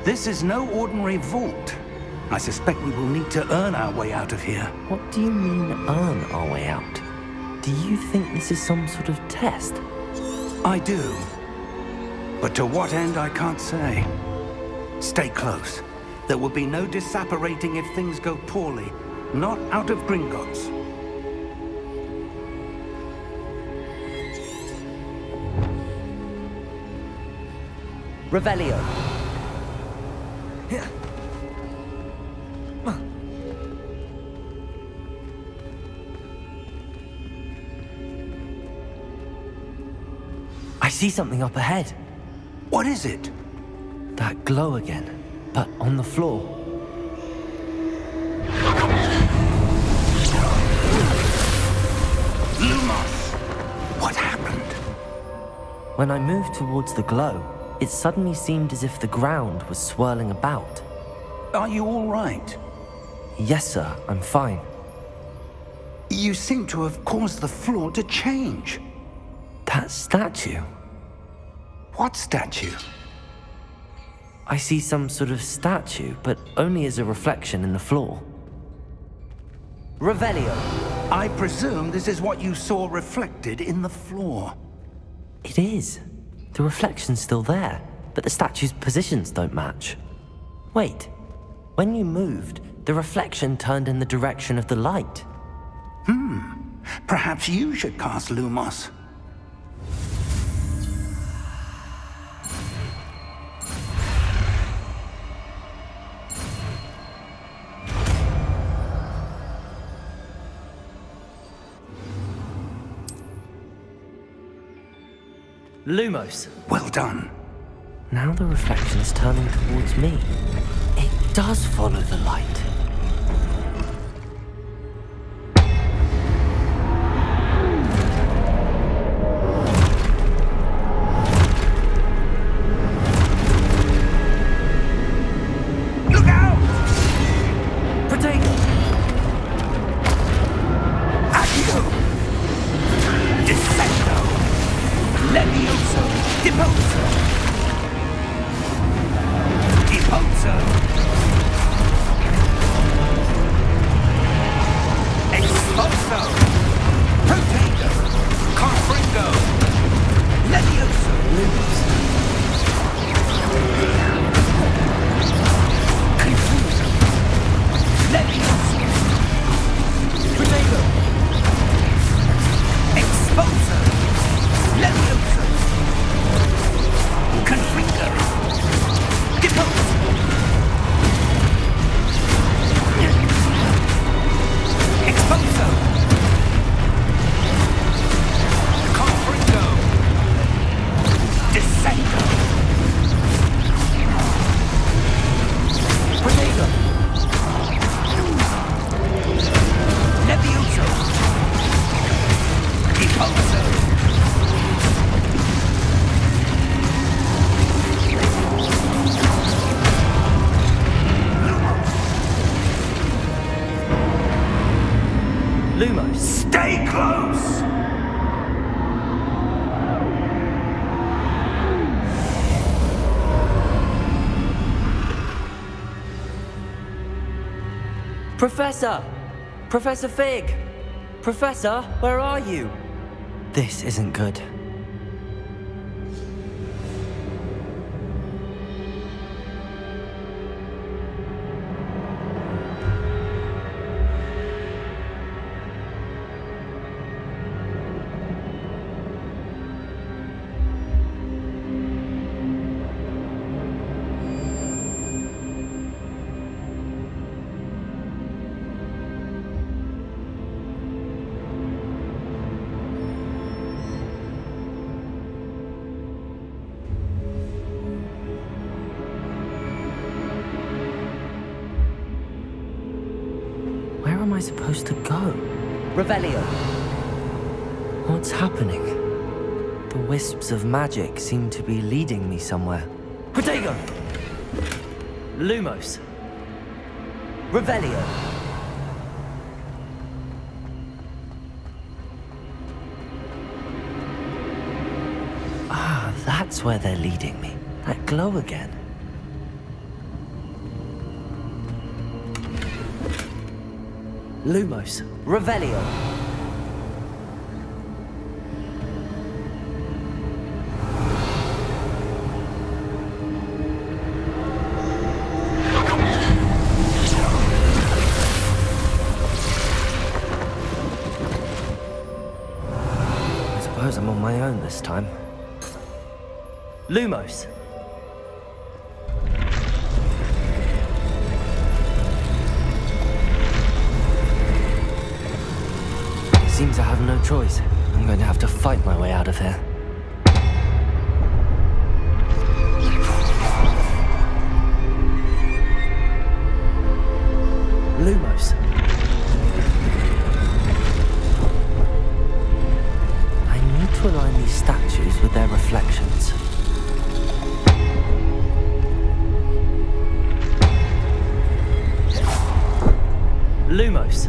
This is no ordinary vault. I suspect we will need to earn our way out of here. What do you mean, earn our way out? Do you think this is some sort of test? I do. But to what end, I can't say. Stay close. There will be no disapparating if things go poorly. Not out of Gringotts. Revelio. I see something up ahead. What is it? That glow again, but on the floor. Lumos! What happened? When I moved towards the glow, it suddenly seemed as if the ground was swirling about. Are you all right? Yes, sir, I'm fine. You seem to have caused the floor to change. That statue? What statue? I see some sort of statue, but only as a reflection in the floor. Revelio. I presume this is what you saw reflected in the floor. It is. The reflection's still there, but the statue's positions don't match. Wait, when you moved, the reflection turned in the direction of the light. Perhaps you should cast Lumos. Lumos. Well done. Now the reflection is turning towards me. It does follow the light. Look out! Potato! Accio! Descendo! Levioso! Deposo! Deposo! Expulso! Potato! Confringo! Levioso! Confuso! Levioso! Potato! Expulso! Levioso! Confringo! Deposo! Expulso! Confringo! Descendo! Potato! Levioso! Deposo! Lumos. Stay close! Professor! Professor Fig! Professor, where are you? This isn't good. Where am I supposed to go? Revelio. What's happening? The wisps of magic seem to be leading me somewhere. Protego! Lumos. Revelio. Ah, that's where they're leading me. That glow again. Lumos, Revelio. I suppose I'm on my own this time. Lumos. Seems I have no choice. I'm going to have to fight my way out of here. Lumos. I need to align these statues with their reflections. Lumos.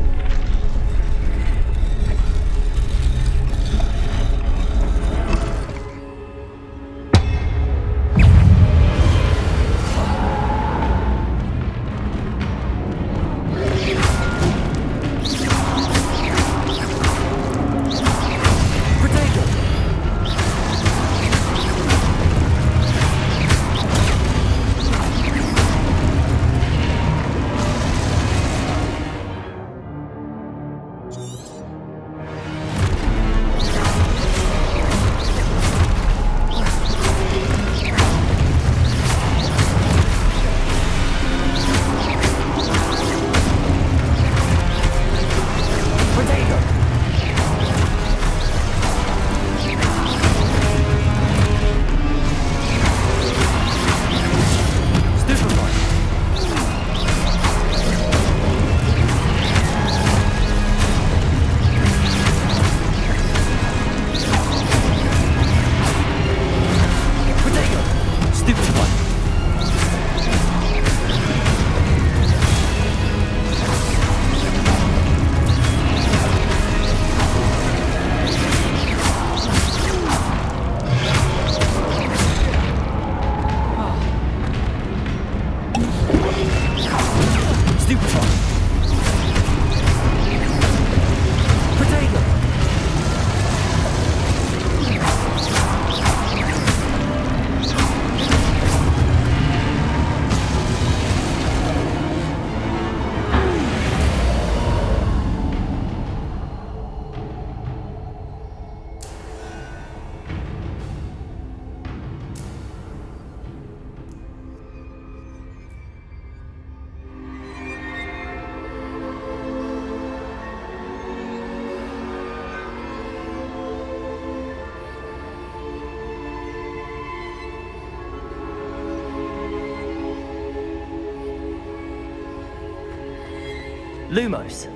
Lumos.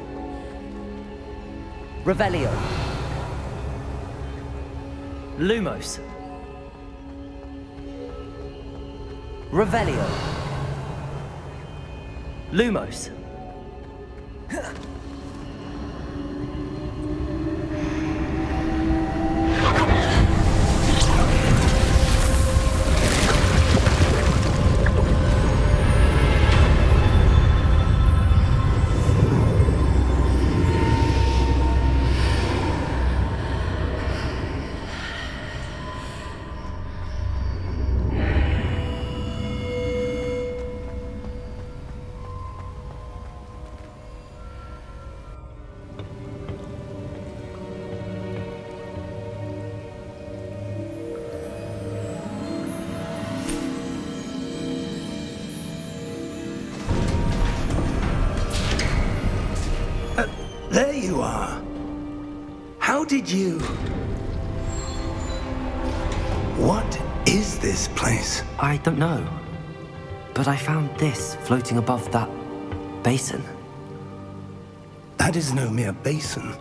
Revelio. Lumos. Revelio. Lumos. There you are. How did you... What is this place? I don't know. But I found this floating above that basin. That is no mere basin.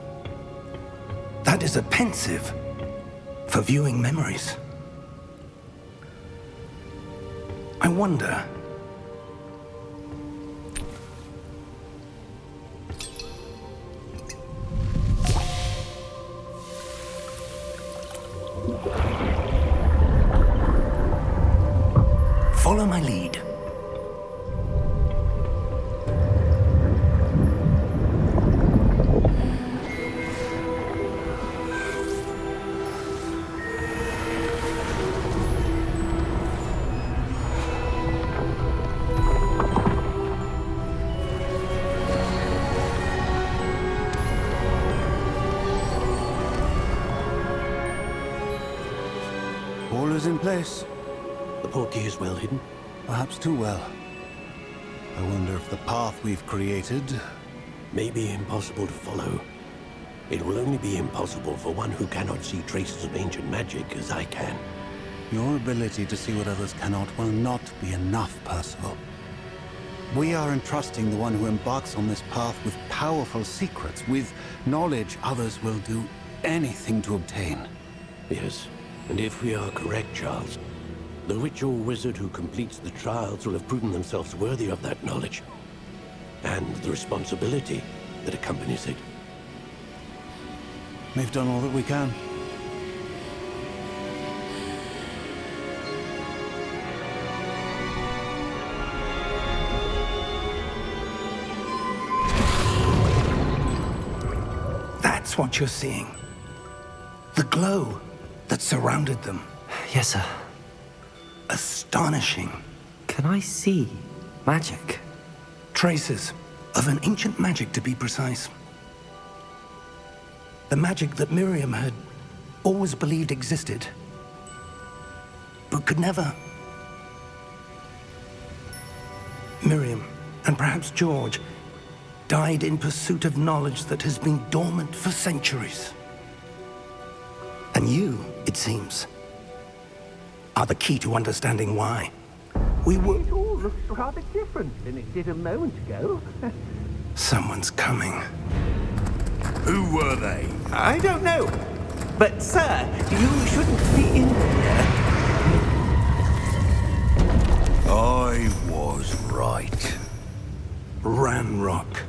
That is a pensive for viewing memories. I wonder... Follow my lead. It place. The portkey is well hidden. Perhaps too well. I wonder if the path we've created... May be impossible to follow. It will only be impossible for one who cannot see traces of ancient magic as I can. Your ability to see what others cannot will not be enough, Percival. We are entrusting the one who embarks on this path with powerful secrets, with knowledge others will do anything to obtain. Yes, and if we are correct, Charles, the witch or wizard who completes the trials will have proven themselves worthy of that knowledge, and the responsibility that accompanies it. We've done all that we can. That's what you're seeing. The glow that surrounded them. Yes, sir. Astonishing. Can I see magic? Traces of an ancient magic, to be precise. The magic that Miriam had always believed existed, but could never. Miriam, and perhaps George, died in pursuit of knowledge that has been dormant for centuries. And you, it seems, are the key to understanding why. We were... It all looks rather different than it did a moment ago. Someone's coming. Who were they? I don't know. But, sir, you shouldn't be in here. I was right. Ranrock.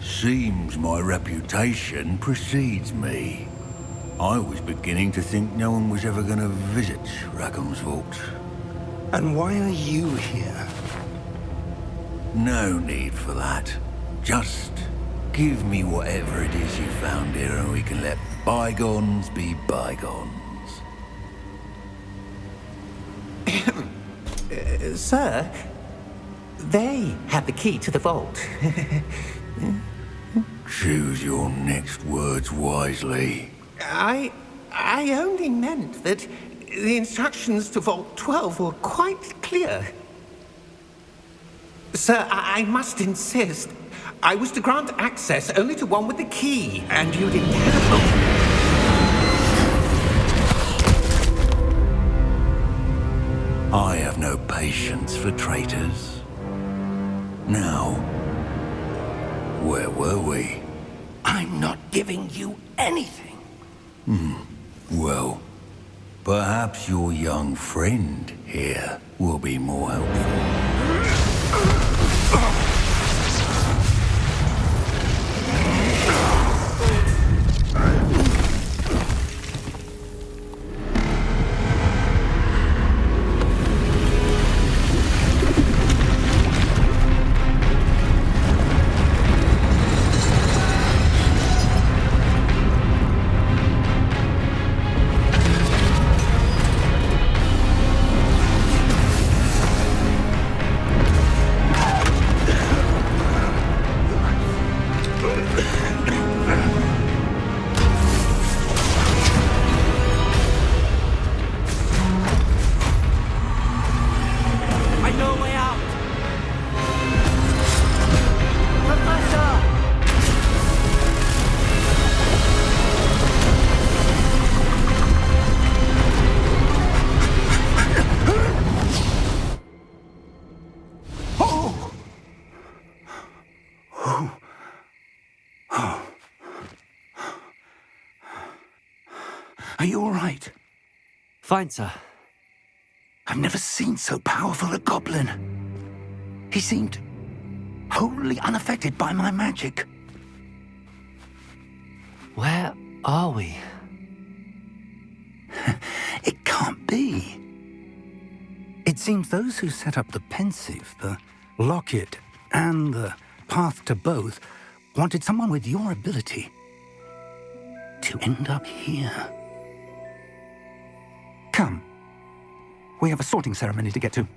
Seems my reputation precedes me. I was beginning to think no one was ever going to visit Rackham's vault. And why are you here? No need for that. Just give me whatever it is you found here and we can let bygones be bygones. Sir, they have the key to the vault. Choose your next words wisely. I only meant that the instructions to Vault 12 were quite clear. Sir, I must insist. I was to grant access only to one with the key, and you didn't have... I have no patience for traitors. Now, where were we? I'm not giving you anything. Well, perhaps your young friend here will be more helpful. Are you all right? Fine, sir. I've never seen so powerful a goblin. He seemed wholly unaffected by my magic. Where are we? It can't be. It seems those who set up the pensive, the locket, and the path to both wanted someone with your ability to end up here. Come. We have a sorting ceremony to get to.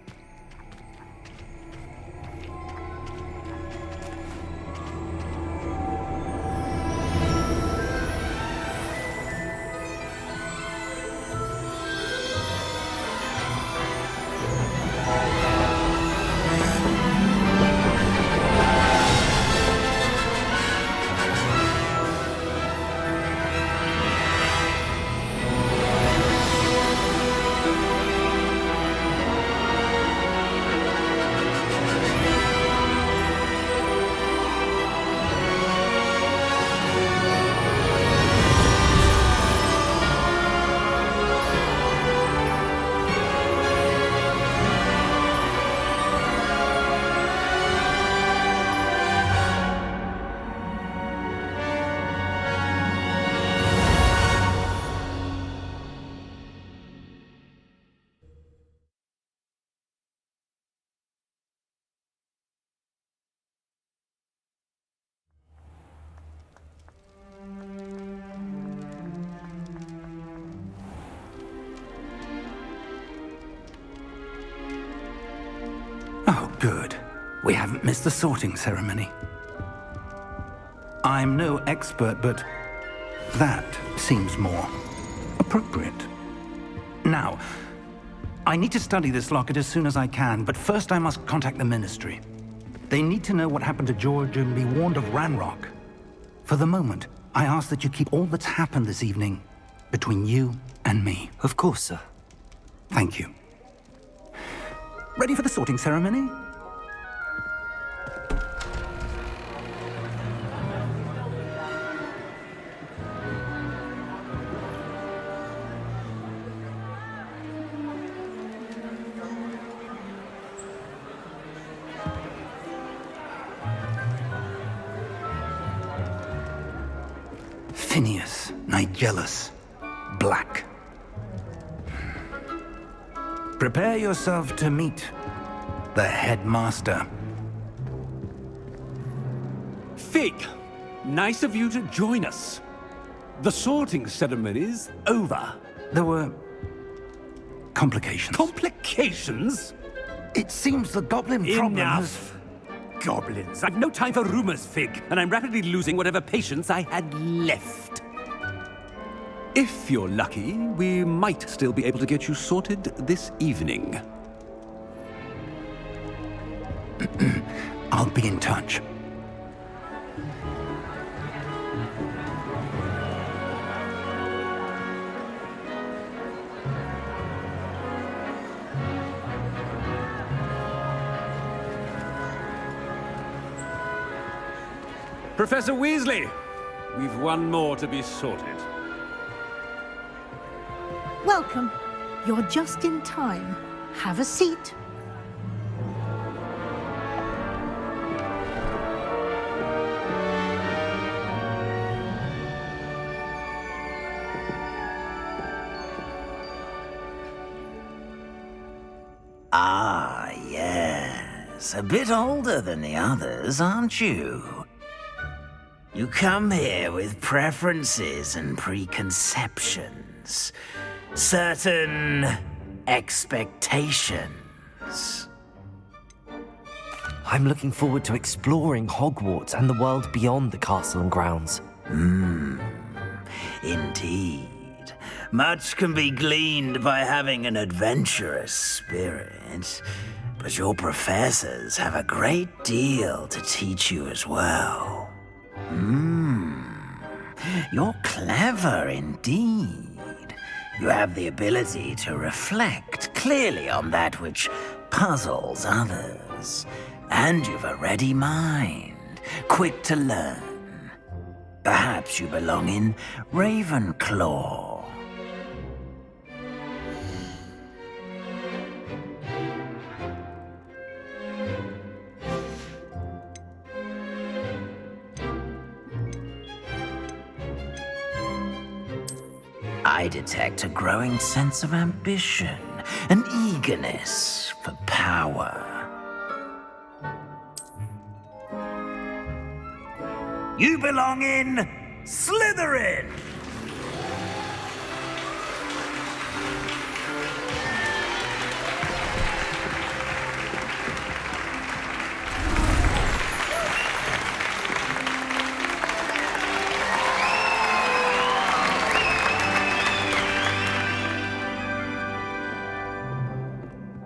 Good. We haven't missed the sorting ceremony. I'm no expert, but that seems more appropriate. Now, I need to study this locket as soon as I can, but first I must contact the Ministry. They need to know what happened to George and be warned of Ranrock. For the moment, I ask that you keep all that's happened this evening between you and me. Of course, sir. Thank you. Ready for the sorting ceremony? Phineas, Nigellus, Black. Prepare yourself to meet the headmaster. Fig, nice of you to join us. The sorting ceremony's over. There were complications. Complications? It seems the goblin problem Enough. Goblins. I've no time for rumors, Fig, and I'm rapidly losing whatever patience I had left. If you're lucky, we might still be able to get you sorted this evening. I'll be in touch. Professor Weasley, we've one more to be sorted. Welcome. You're just in time. Have a seat. Ah, yes. A bit older than the others, aren't you? You come here with preferences and preconceptions. Certain expectations. I'm looking forward to exploring Hogwarts and the world beyond the castle and grounds. Indeed. Much can be gleaned by having an adventurous spirit, but your professors have a great deal to teach you as well. You're clever indeed. You have the ability to reflect clearly on that which puzzles others, and you've a ready mind, quick to learn. Perhaps you belong in Ravenclaw. I detect a growing sense of ambition, an eagerness for power. You belong in Slytherin!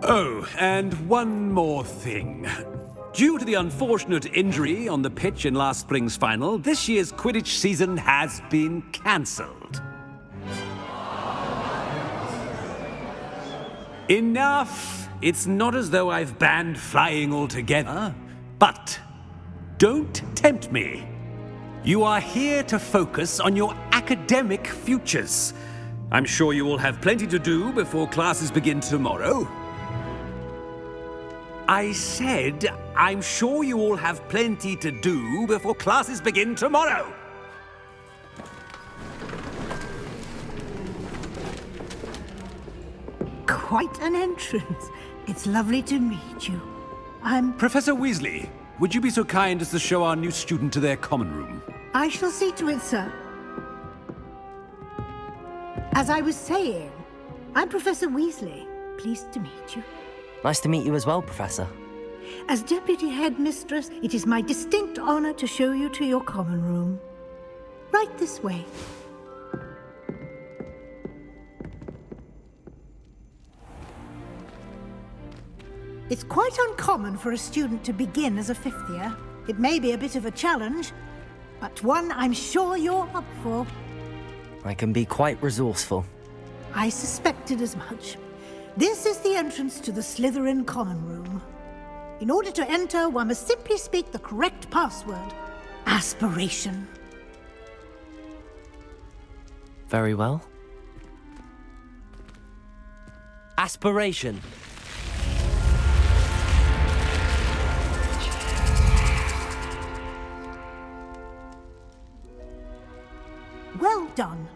Oh, and one more thing. Due to the unfortunate injury on the pitch in last spring's final, this year's Quidditch season has been cancelled. Enough! It's not as though I've banned flying altogether, but don't tempt me. You are here to focus on your academic futures. I'm sure you all have plenty to do before classes begin tomorrow. I said, I'm sure you all have plenty to do before classes begin tomorrow. Quite an entrance. It's lovely to meet you. Professor Weasley, would you be so kind as to show our new student to their common room? I shall see to it, sir. As I was saying, I'm Professor Weasley. Pleased to meet you. Nice to meet you as well, Professor. As Deputy Headmistress, it is my distinct honor to show you to your common room. Right this way. It's quite uncommon for a student to begin as a fifth year. It may be a bit of a challenge, but one I'm sure you're up for. I can be quite resourceful. I suspected as much. This is the entrance to the Slytherin common room. In order to enter, one must simply speak the correct password. Aspiration. Very well. Aspiration. Well done.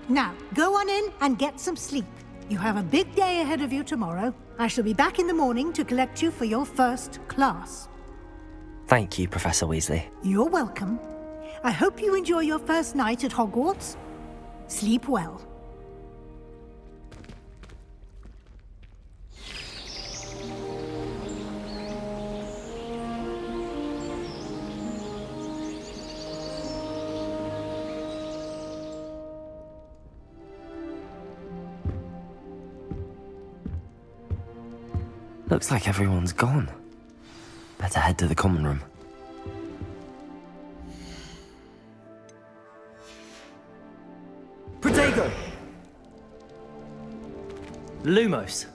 Now, go on in and get some sleep. You have a big day ahead of you tomorrow. I shall be back in the morning to collect you for your first class. Thank you, Professor Weasley. You're welcome. I hope you enjoy your first night at Hogwarts. Sleep well. Looks like everyone's gone. Better head to the common room. Protego! Lumos.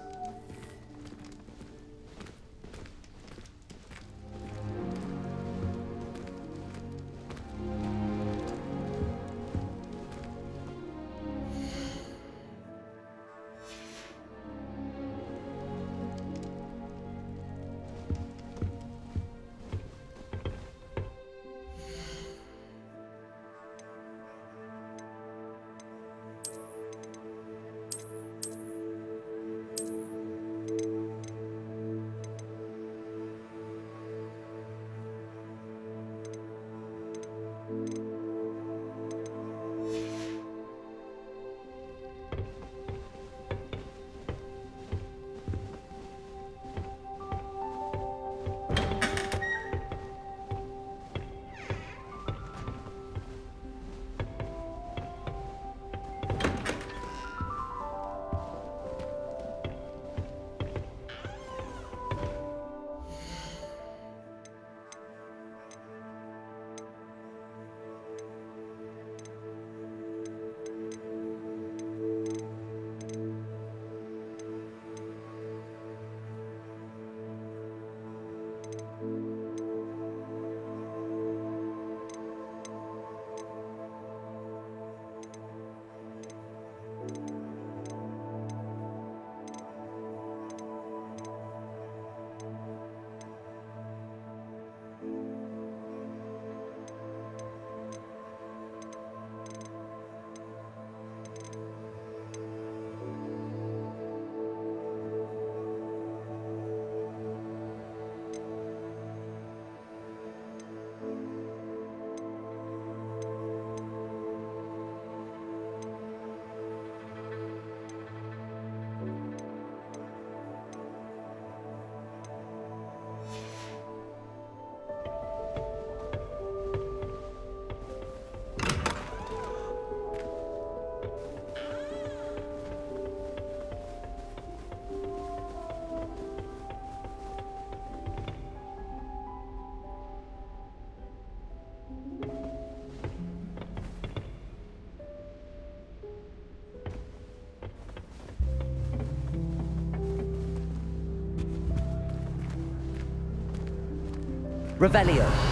Revelio.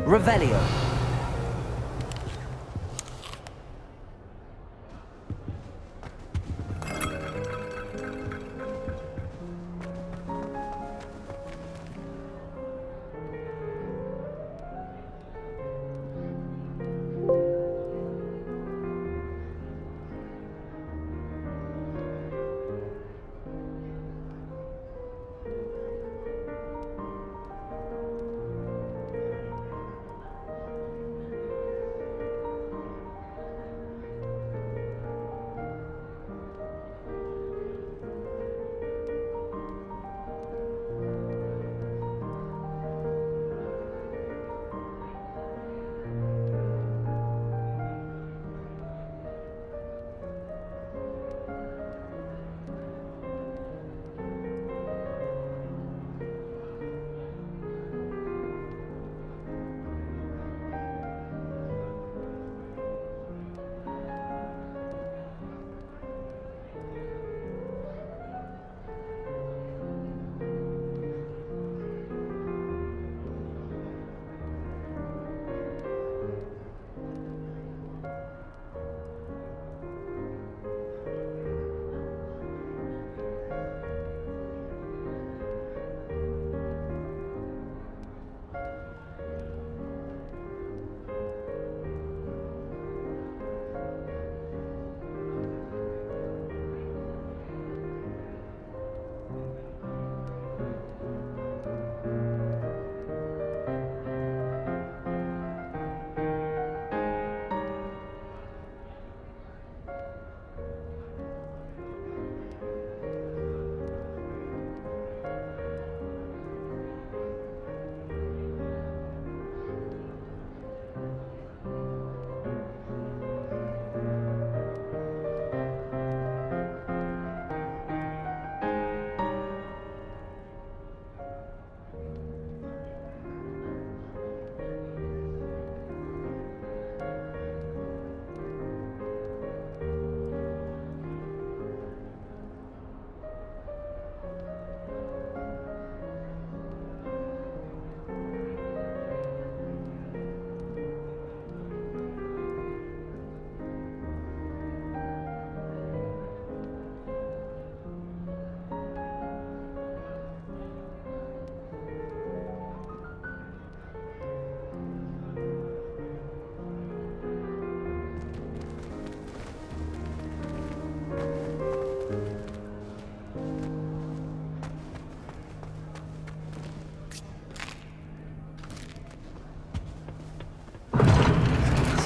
Revelio.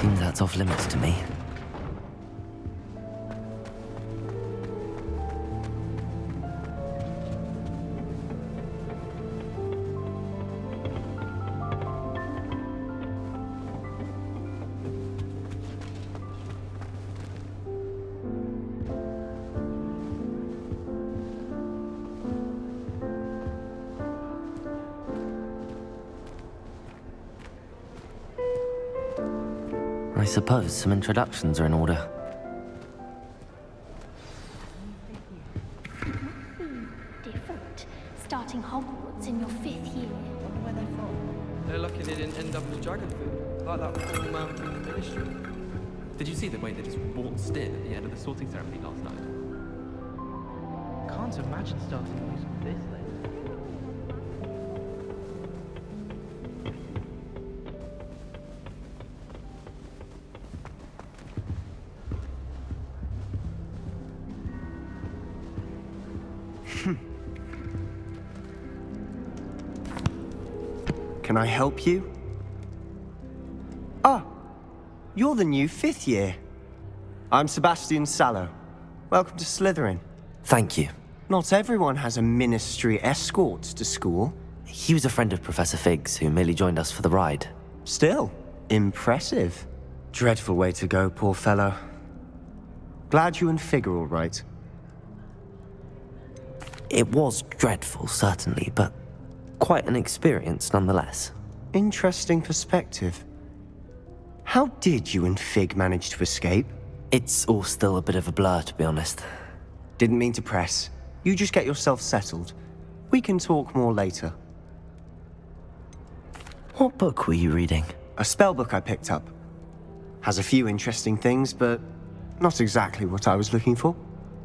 Seems that's off limits to me. I suppose some introductions are in order. Different. Starting Hogwarts in your 5th year. Wonder where they're from. They're lucky they didn't end up as dragon food, like that poor man from the ministry. Did you see the way they just waltzed in at the end of the sorting ceremony last night? Can't imagine starting music this late. Can I help you? Ah, you're the new 5th year. I'm Sebastian Sallow. Welcome to Slytherin. Thank you. Not everyone has a ministry escort to school. He was a friend of Professor Fig's who merely joined us for the ride. Still, impressive. Dreadful way to go, poor fellow. Glad you and Fig are all right. It was dreadful, certainly, but quite an experience nonetheless. Interesting perspective. How did you and Fig manage to escape? It's all still a bit of a blur, to be honest. Didn't mean to press. You just get yourself settled. We can talk more later. What book were you reading? A spell book I picked up. Has a few interesting things, but not exactly what I was looking for.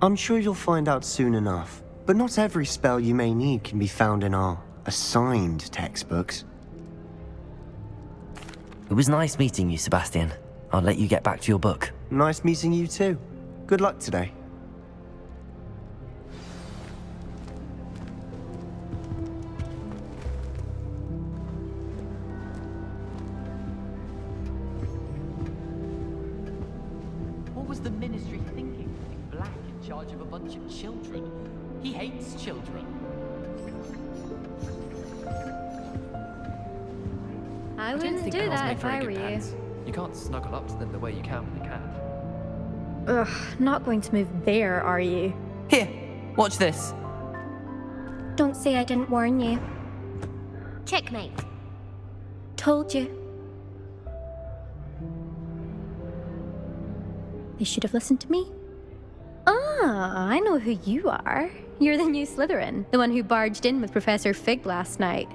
I'm sure you'll find out soon enough. But not every spell you may need can be found in our assigned textbooks. It was nice meeting you, Sebastian. I'll let you get back to your book. Nice meeting you too. Good luck today. What was the Ministry thinking, putting Black in charge of a bunch of children? He hates children. I don't wouldn't think do owls that make if very I good were you. pets. You can't snuggle up to them the way you can with a cat. Ugh, not going to move there, are you? Here, watch this. Don't say I didn't warn you. Checkmate. Told you. They should have listened to me. Ah, I know who you are. You're the new Slytherin, the one who barged in with Professor Fig last night.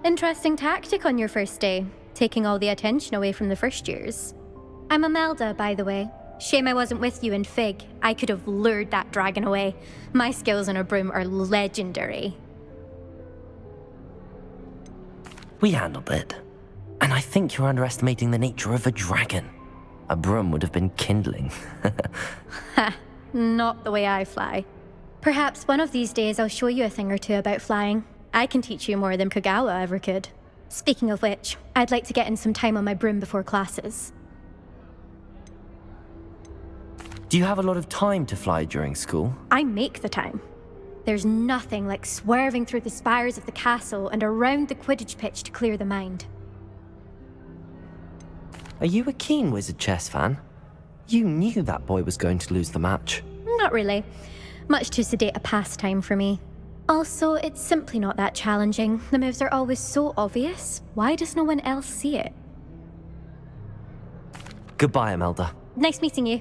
Interesting tactic on your first day, taking all the attention away from the first years. I'm Imelda, by the way. Shame I wasn't with you in Fig. I could have lured that dragon away. My skills on a broom are legendary. We handled it. And I think you're underestimating the nature of a dragon. A broom would have been kindling. Ha, not the way I fly. Perhaps one of these days I'll show you a thing or two about flying. I can teach you more than Kagawa ever could. Speaking of which, I'd like to get in some time on my broom before classes. Do you have a lot of time to fly during school? I make the time. There's nothing like swerving through the spires of the castle and around the Quidditch pitch to clear the mind. Are you a keen Wizard chess fan? You knew that boy was going to lose the match. Not really. Much too sedate a pastime for me. Also, it's simply not that challenging. The moves are always so obvious. Why does no one else see it? Goodbye, Imelda. Nice meeting you.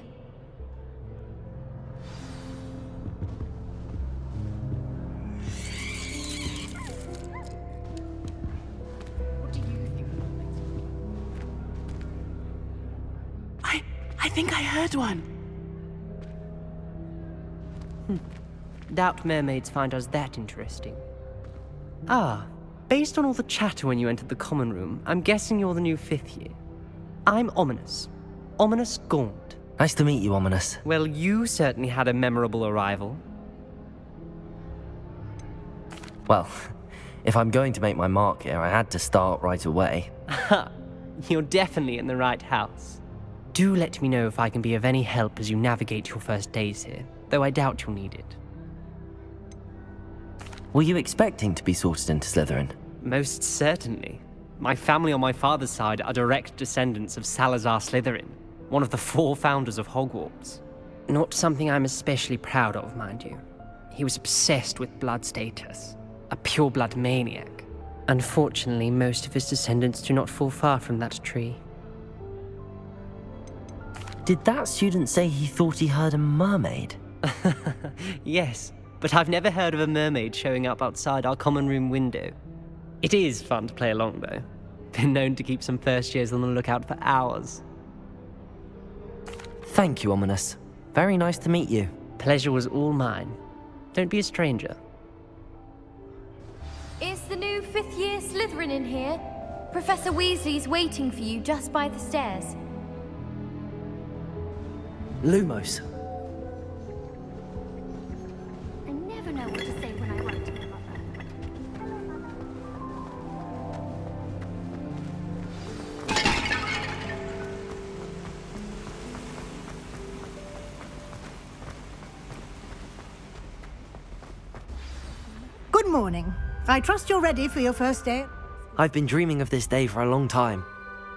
I think I heard one. Doubt mermaids find us that interesting. Ah, based on all the chatter when you entered the common room, I'm guessing you're the new 5th year. I'm Ominous. Ominous Gaunt. Nice to meet you, Ominous. Well, you certainly had a memorable arrival. Well, if I'm going to make my mark here, I had to start right away. Ha! You're definitely in the right house. Do let me know if I can be of any help as you navigate your first days here, though I doubt you'll need it. Were you expecting to be sorted into Slytherin? Most certainly. My family on my father's side are direct descendants of Salazar Slytherin, one of the 4 founders of Hogwarts. Not something I'm especially proud of, mind you. He was obsessed with blood status, a pure-blood maniac. Unfortunately, most of his descendants do not fall far from that tree. Did that student say he thought he heard a mermaid? Yes, but I've never heard of a mermaid showing up outside our common room window. It is fun to play along, though. Been known to keep some first years on the lookout for hours. Thank you, Ominous. Very nice to meet you. Pleasure was all mine. Don't be a stranger. Is the new 5th year Slytherin in here? Professor Weasley's waiting for you just by the stairs. Lumos. I never know what to say when I write to my Good morning. I trust you're ready for your first day. I've been dreaming of this day for a long time.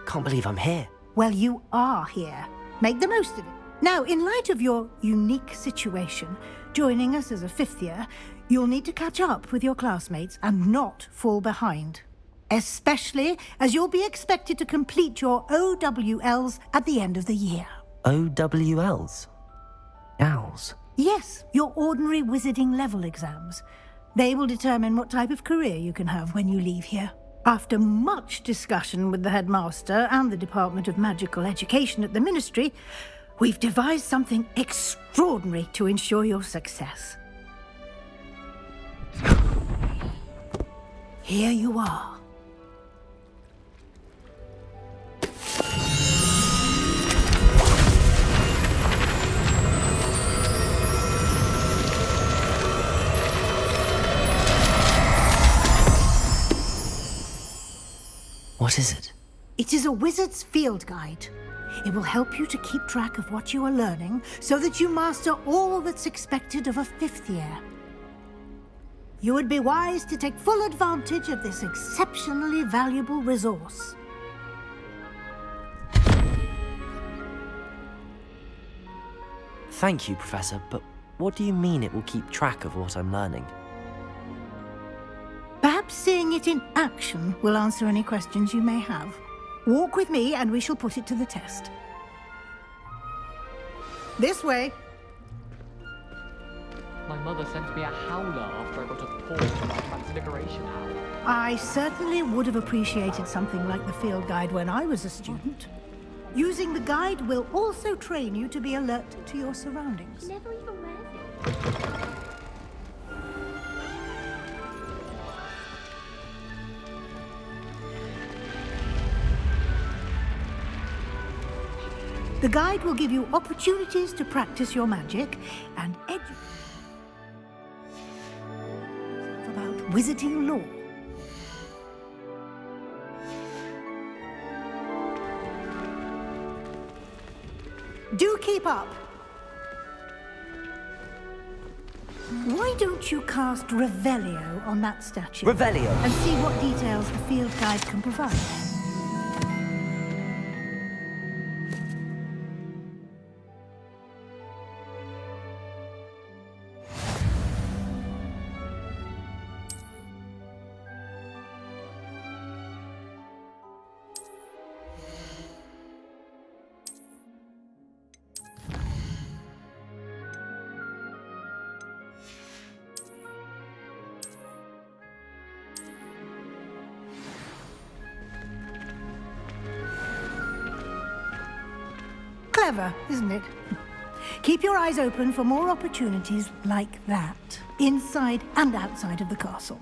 Can't believe I'm here. Well, you are here. Make the most of it. Now, in light of your unique situation, joining us as a 5th year, you'll need to catch up with your classmates and not fall behind. Especially as you'll be expected to complete your OWLs at the end of the year. OWLs? Owls? Yes, your ordinary wizarding level exams. They will determine what type of career you can have when you leave here. After much discussion with the headmaster and the Department of Magical Education at the Ministry, we've devised something extraordinary to ensure your success. Here you are. What is it? It is a wizard's field guide. It will help you to keep track of what you are learning so that you master all that's expected of a 5th year. You would be wise to take full advantage of this exceptionally valuable resource. Thank you, Professor, but what do you mean it will keep track of what I'm learning? Perhaps seeing it in action will answer any questions you may have. Walk with me and we shall put it to the test. This way. My mother sent me a howler after I got a paw from my transfiguration owl. I certainly would have appreciated something like the field guide when I was a student. Using the guide will also train you to be alert to your surroundings. Never even wears it. The guide will give you opportunities to practice your magic and educate about wizarding lore. Do keep up. Why don't you cast Revelio on that statue? Revelio? And see what details the field guide can provide. Clever, isn't it? Keep your eyes open for more opportunities like that, inside and outside of the castle.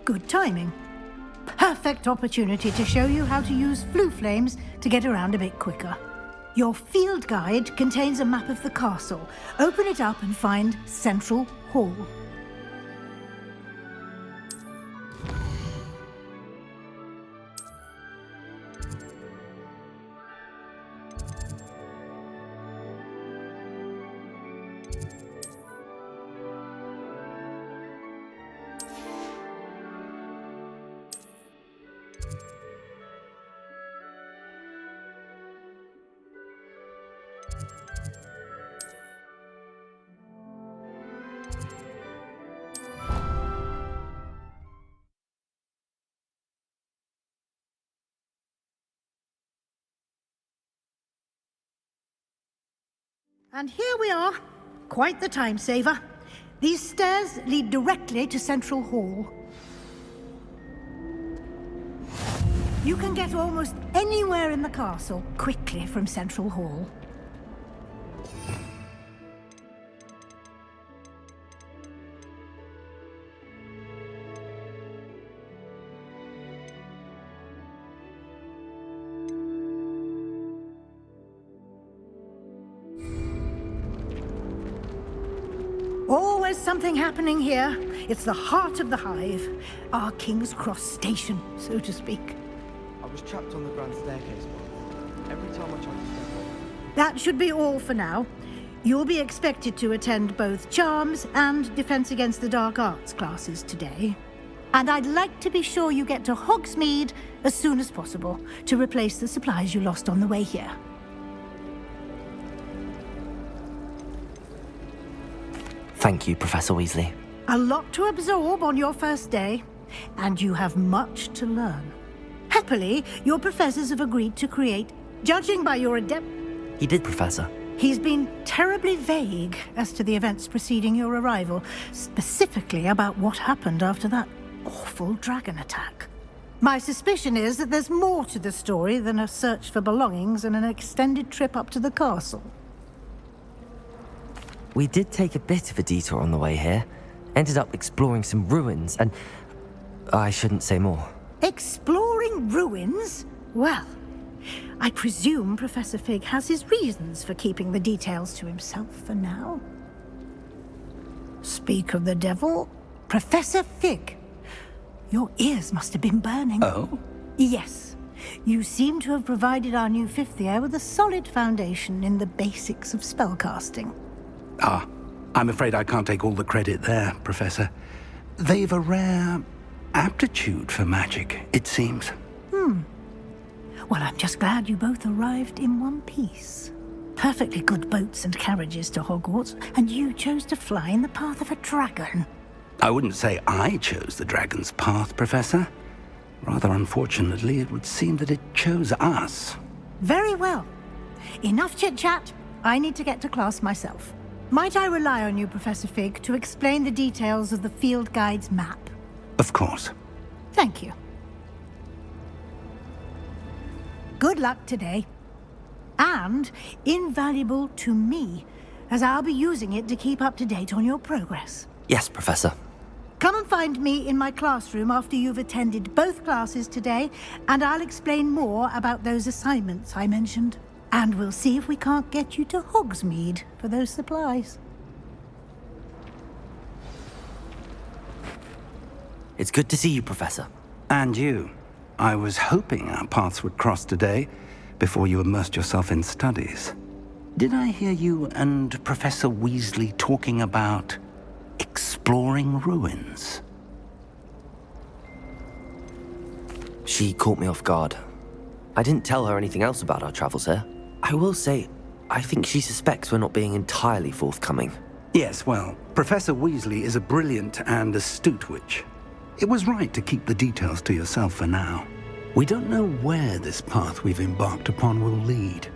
Good timing. Perfect opportunity to show you how to use flue flames to get around a bit quicker. Your field guide contains a map of the castle. Open it up and find Central Hall. And here we are. Quite the time saver. These stairs lead directly to Central Hall. You can get almost anywhere in the castle quickly from Central Hall. Always something happening here. It's the heart of the hive. Our King's Cross station, so to speak. I was trapped on the grand staircase once. Every time I tried to step off. That should be all for now. You'll be expected to attend both Charms and Defense Against the Dark Arts classes today. And I'd like to be sure you get to Hogsmeade as soon as possible to replace the supplies you lost on the way here. Thank you, Professor Weasley. A lot to absorb on your first day, and you have much to learn. Happily, your professors have agreed to create, judging by your adept... He did, Professor. He's been terribly vague as to the events preceding your arrival, specifically about what happened after that awful dragon attack. My suspicion is that there's more to the story than a search for belongings and an extended trip up to the castle. We did take a bit of a detour on the way here. Ended up exploring some ruins, and I shouldn't say more. Exploring ruins? Well, I presume Professor Fig has his reasons for keeping the details to himself for now. Speak of the devil, Professor Fig. Your ears must have been burning. Oh? Yes. You seem to have provided our new fifth year with a solid foundation in the basics of spellcasting. Ah, I'm afraid I can't take all the credit there, Professor. They've a rare aptitude for magic, it seems. Well, I'm just glad you both arrived in one piece. Perfectly good boats and carriages to Hogwarts, and you chose to fly in the path of a dragon. I wouldn't say I chose the dragon's path, Professor. Rather unfortunately, it would seem that it chose us. Very well. Enough chit-chat. I need to get to class myself. Might I rely on you, Professor Fig, to explain the details of the field guide's map? Of course. Thank you. Good luck today. And invaluable to me, as I'll be using it to keep up to date on your progress. Yes, Professor. Come and find me in my classroom after you've attended both classes today, and I'll explain more about those assignments I mentioned. And we'll see if we can't get you to Hogsmeade for those supplies. It's good to see you, Professor. And you. I was hoping our paths would cross today, before you immersed yourself in studies. Did I hear you and Professor Weasley talking about exploring ruins? She caught me off guard. I didn't tell her anything else about our travels here. I will say, I think she suspects we're not being entirely forthcoming. Yes, well, Professor Weasley is a brilliant and astute witch. It was right to keep the details to yourself for now. We don't know where this path we've embarked upon will lead.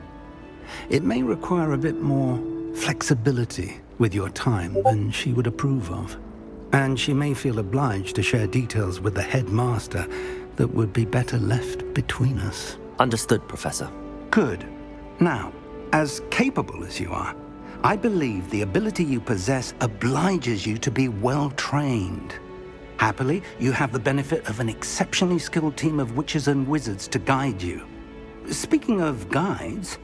It may require a bit more flexibility with your time than she would approve of. And she may feel obliged to share details with the headmaster that would be better left between us. Understood, Professor. Good. Now, as capable as you are, I believe the ability you possess obliges you to be well-trained. Happily, you have the benefit of an exceptionally skilled team of witches and wizards to guide you. Speaking of guides,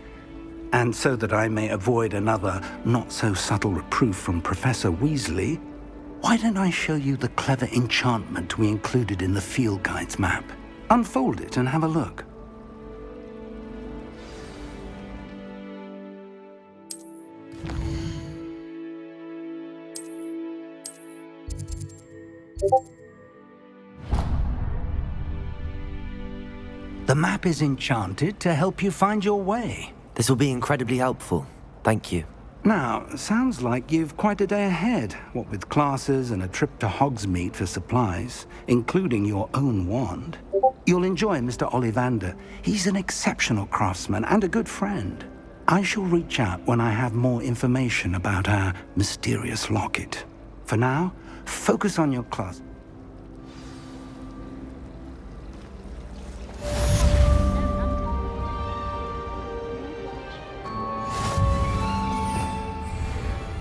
and so that I may avoid another not-so-subtle reproof from Professor Weasley, why don't I show you the clever enchantment we included in the field guide's map? Unfold it and have a look. The map is enchanted to help you find your way. This will be incredibly helpful. Thank you. Now, sounds like you've quite a day ahead, what with classes and a trip to Hogsmeade for supplies, including your own wand. You'll enjoy Mr. Ollivander. He's an exceptional craftsman and a good friend. I shall reach out when I have more information about our mysterious locket. For now, focus on your class.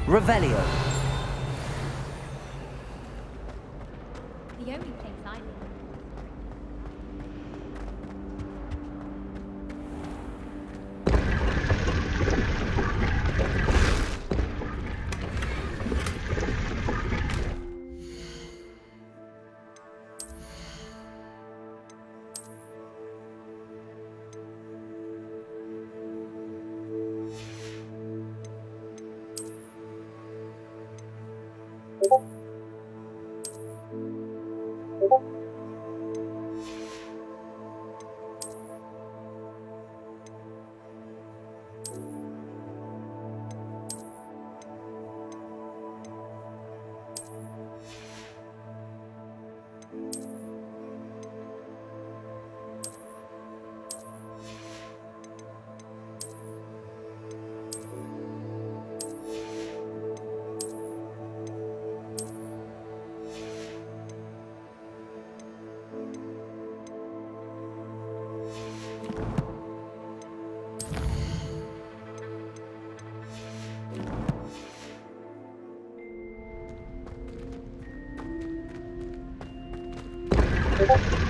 Revelio. The only place I know. Thank you.